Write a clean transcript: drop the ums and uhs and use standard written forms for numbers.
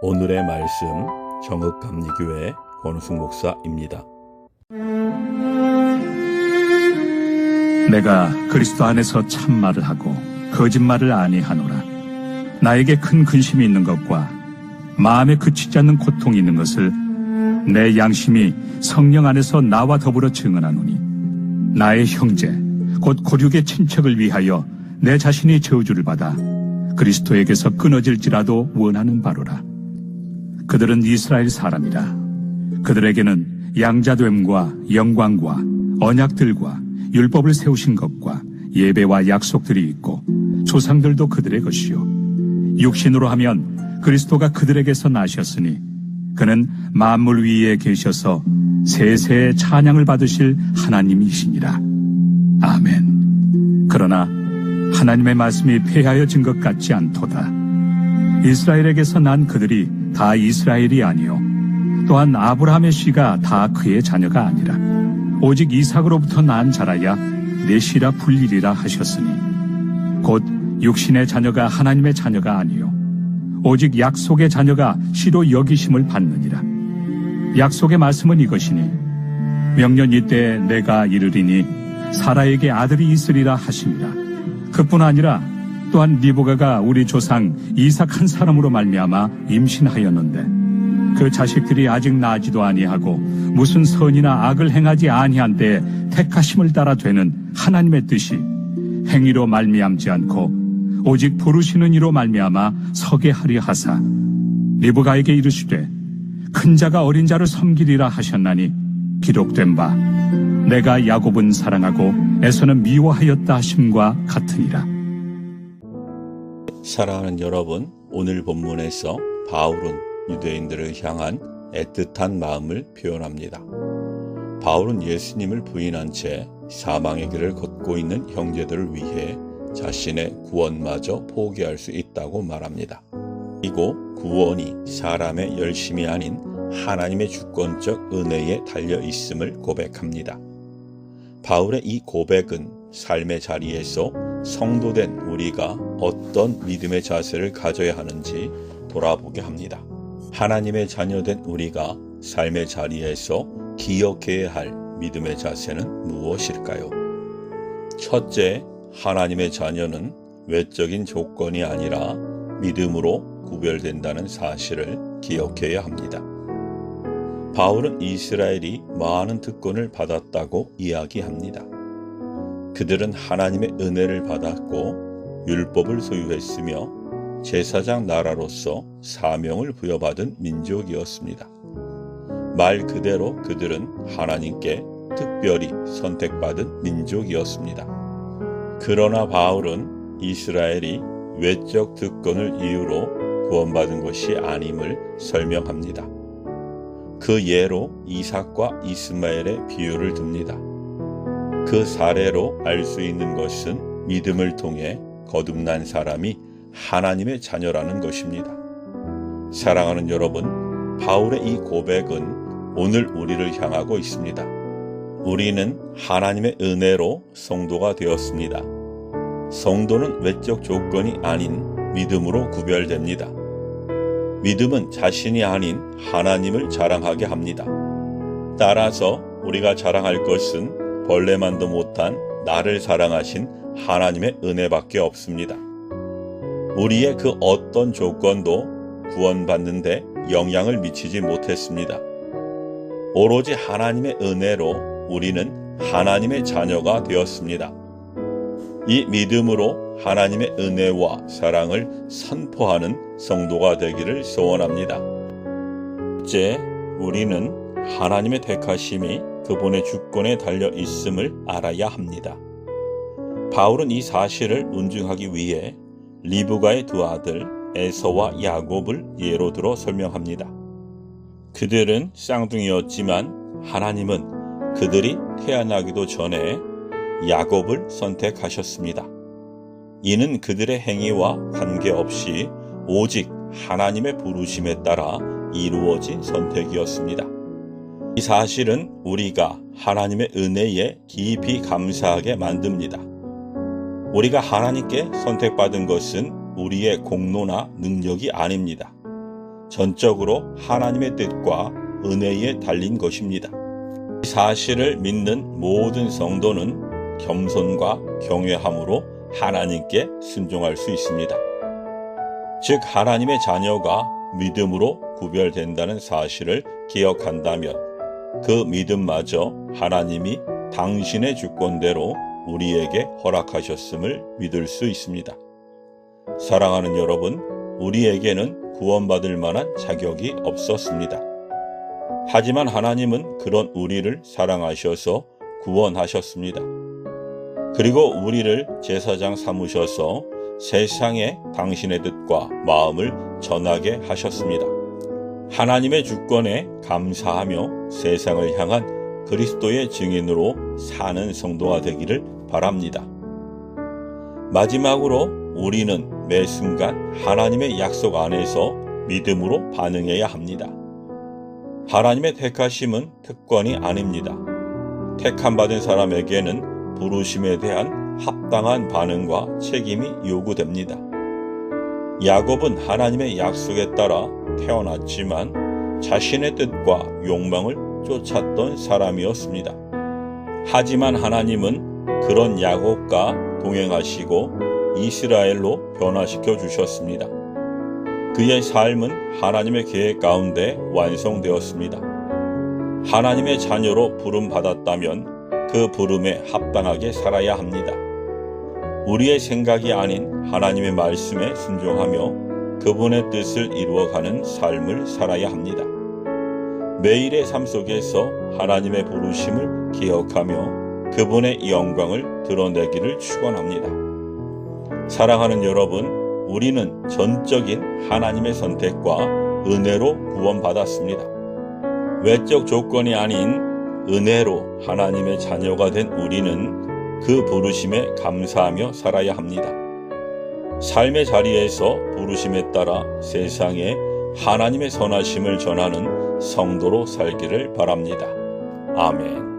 오늘의 말씀 정읍감리교회 권우승 목사입니다. 내가 그리스도 안에서 참말을 하고 거짓말을 아니하노라. 나에게 큰 근심이 있는 것과 마음에 그치지 않는 고통이 있는 것을 내 양심이 성령 안에서 나와 더불어 증언하노니, 나의 형제 곧 고륙의 친척을 위하여 내 자신이 저주를 받아 그리스도에게서 끊어질지라도 원하는 바로라. 그들은 이스라엘 사람이라. 그들에게는 양자됨과 영광과 언약들과 율법을 세우신 것과 예배와 약속들이 있고 조상들도 그들의 것이요, 육신으로 하면 그리스도가 그들에게서 나셨으니 그는 만물 위에 계셔서 세세의 찬양을 받으실 하나님이시니라. 아멘. 그러나 하나님의 말씀이 폐하여진 것 같지 않도다. 이스라엘에게서 난 그들이 다 이스라엘이 아니요, 또한 아브라함의 씨가 다 그의 자녀가 아니라 오직 이삭으로부터 난 자라야 내 씨라 불리리라 하셨으니, 곧 육신의 자녀가 하나님의 자녀가 아니요 오직 약속의 자녀가 씨로 여기심을 받느니라. 약속의 말씀은 이것이니, 명년 이때에 내가 이르리니 사라에게 아들이 있으리라 하심이라. 그뿐 아니라 또한 리브가가 우리 조상 이삭 한 사람으로 말미암아 임신하였는데, 그 자식들이 아직 나지도 아니하고 무슨 선이나 악을 행하지 아니한 때에 택하심을 따라 되는 하나님의 뜻이 행위로 말미암지 않고 오직 부르시는 이로 말미암아 서게 하려 하사, 리브가에게 이르시되 큰 자가 어린 자를 섬기리라 하셨나니, 기록된 바 내가 야곱은 사랑하고 에서는 미워하였다 하심과 같으니라. 사랑하는 여러분, 오늘 본문에서 바울은 유대인들을 향한 애틋한 마음을 표현합니다. 바울은 예수님을 부인한 채 사망의 길을 걷고 있는 형제들을 위해 자신의 구원마저 포기할 수 있다고 말합니다. 그리고 구원이 사람의 열심이 아닌 하나님의 주권적 은혜에 달려 있음을 고백합니다. 바울의 이 고백은 삶의 자리에서 성도된 우리가 어떤 믿음의 자세를 가져야 하는지 돌아보게 합니다. 하나님의 자녀된 우리가 삶의 자리에서 기억해야 할 믿음의 자세는 무엇일까요? 첫째, 하나님의 자녀는 외적인 조건이 아니라 믿음으로 구별된다는 사실을 기억해야 합니다. 바울은 이스라엘이 많은 특권을 받았다고 이야기합니다. 그들은 하나님의 은혜를 받았고 율법을 소유했으며 제사장 나라로서 사명을 부여받은 민족이었습니다. 말 그대로 그들은 하나님께 특별히 선택받은 민족이었습니다. 그러나 바울은 이스라엘이 외적 특권을 이유로 구원받은 것이 아님을 설명합니다. 그 예로 이삭과 이스마엘의 비유를 듭니다. 그 사례로 알 수 있는 것은 믿음을 통해 거듭난 사람이 하나님의 자녀라는 것입니다. 사랑하는 여러분, 바울의 이 고백은 오늘 우리를 향하고 있습니다. 우리는 하나님의 은혜로 성도가 되었습니다. 성도는 외적 조건이 아닌 믿음으로 구별됩니다. 믿음은 자신이 아닌 하나님을 자랑하게 합니다. 따라서 우리가 자랑할 것은 벌레만도 못한 나를 사랑하신 하나님의 은혜밖에 없습니다. 우리의 그 어떤 조건도 구원받는데 영향을 미치지 못했습니다. 오로지 하나님의 은혜로 우리는 하나님의 자녀가 되었습니다. 이 믿음으로 하나님의 은혜와 사랑을 선포하는 성도가 되기를 소원합니다. 첫째, 우리는 하나님의 택하심이 그분의 주권에 달려 있음을 알아야 합니다. 바울은 이 사실을 논증하기 위해 리브가의 두 아들 에서와 야곱을 예로 들어 설명합니다. 그들은 쌍둥이였지만 하나님은 그들이 태어나기도 전에 야곱을 선택하셨습니다. 이는 그들의 행위와 관계없이 오직 하나님의 부르심에 따라 이루어진 선택이었습니다. 이 사실은 우리가 하나님의 은혜에 깊이 감사하게 만듭니다. 우리가 하나님께 선택받은 것은 우리의 공로나 능력이 아닙니다. 전적으로 하나님의 뜻과 은혜에 달린 것입니다. 이 사실을 믿는 모든 성도는 겸손과 경외함으로 하나님께 순종할 수 있습니다. 즉 하나님의 자녀가 믿음으로 구별된다는 사실을 기억한다면 그 믿음마저 하나님이 당신의 주권대로 우리에게 허락하셨음을 믿을 수 있습니다. 사랑하는 여러분, 우리에게는 구원받을 만한 자격이 없었습니다. 하지만 하나님은 그런 우리를 사랑하셔서 구원하셨습니다. 그리고 우리를 제사장 삼으셔서 세상에 당신의 뜻과 마음을 전하게 하셨습니다. 하나님의 주권에 감사하며 세상을 향한 그리스도의 증인으로 사는 성도가 되기를 바랍니다. 마지막으로 우리는 매 순간 하나님의 약속 안에서 믿음으로 반응해야 합니다. 하나님의 택하심은 특권이 아닙니다. 택함받은 사람에게는 부르심에 대한 합당한 반응과 책임이 요구됩니다. 야곱은 하나님의 약속에 따라 태어났지만 자신의 뜻과 욕망을 쫓았던 사람이었습니다. 하지만 하나님은 그런 야곱과 동행하시고 이스라엘로 변화시켜 주셨습니다. 그의 삶은 하나님의 계획 가운데 완성되었습니다. 하나님의 자녀로 부름받았다면 그 부름에 합당하게 살아야 합니다. 우리의 생각이 아닌 하나님의 말씀에 순종하며 그분의 뜻을 이루어가는 삶을 살아야 합니다. 매일의 삶 속에서 하나님의 부르심을 기억하며 그분의 영광을 드러내기를 축원합니다. 사랑하는 여러분, 우리는 전적인 하나님의 선택과 은혜로 구원받았습니다. 외적 조건이 아닌 은혜로 하나님의 자녀가 된 우리는 그 부르심에 감사하며 살아야 합니다. 삶의 자리에서 부르심에 따라 세상에 하나님의 선하심을 전하는 성도로 살기를 바랍니다. 아멘.